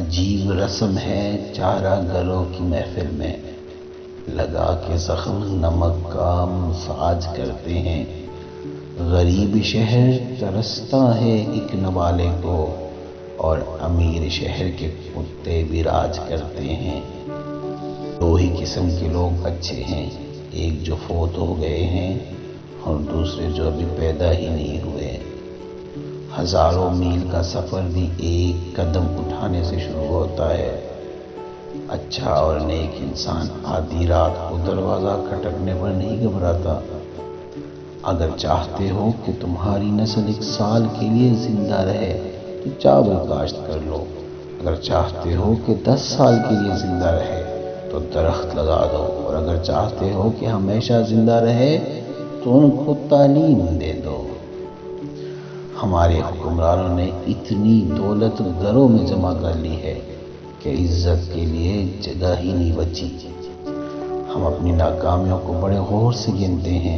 عجیب رسم ہے چارہ گلوں کی محفل میں، لگا کے زخم نمک کا مساج کرتے ہیں۔ غریب شہر ترستا ہے ایک نوالے کو، اور امیر شہر کے کتے بھی راج کرتے ہیں۔ دو ہی قسم کے لوگ اچھے ہیں، ایک جو فوت ہو گئے ہیں اور دوسرے جو ابھی پیدا ہی نہیں ہوئے۔ ہزاروں میل کا سفر بھی ایک قدم اٹھانے سے شروع ہوتا ہے۔ اچھا اور نیک انسان آدھی رات کو دروازہ کھٹکنے پر نہیں گھبراتا۔ اگر چاہتے ہو کہ تمہاری نسل 1 سال کے لیے زندہ رہے تو چاول کاشت کر لو، اگر چاہتے ہو کہ 10 سال کے لیے زندہ رہے تو درخت لگا دو، اور اگر چاہتے ہو کہ ہمیشہ زندہ رہے تو ان کو تعلیم دے دو۔ ہمارے حکمرانوں نے اتنی دولت گھروں میں جمع کر لی ہے کہ عزت کے لیے جگہ ہی نہیں بچی۔ ہم اپنی ناکامیوں کو بڑے غور سے گنتے ہیں،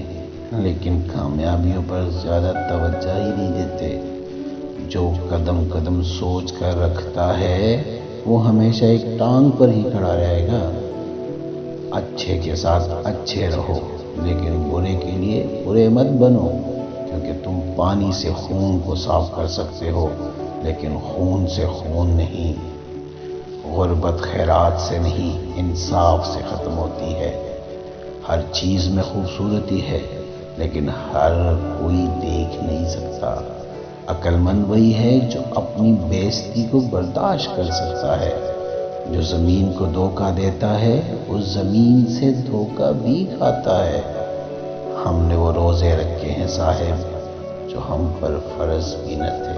لیکن کامیابیوں پر زیادہ توجہ ہی نہیں دیتے۔ جو قدم قدم سوچ کر رکھتا ہے وہ ہمیشہ ایک ٹانگ پر ہی کھڑا رہے گا۔ اچھے کے ساتھ اچھے رہو، لیکن برے کے لیے برے مت بنو، کیونکہ تم پانی سے خون کو صاف کر سکتے ہو لیکن خون سے خون نہیں۔ غربت خیرات سے نہیں، انصاف سے ختم ہوتی ہے۔ ہر چیز میں خوبصورتی ہے لیکن ہر کوئی دیکھ نہیں سکتا۔ عقل مند وہی ہے جو اپنی بے عزتی کو برداشت کر سکتا ہے۔ جو زمین کو دھوکہ دیتا ہے اس زمین سے دھوکہ بھی کھاتا ہے۔ ہم نے وہ روزے رکھے ہیں صاحب جو ہم پر فرض بھی نہ تھے۔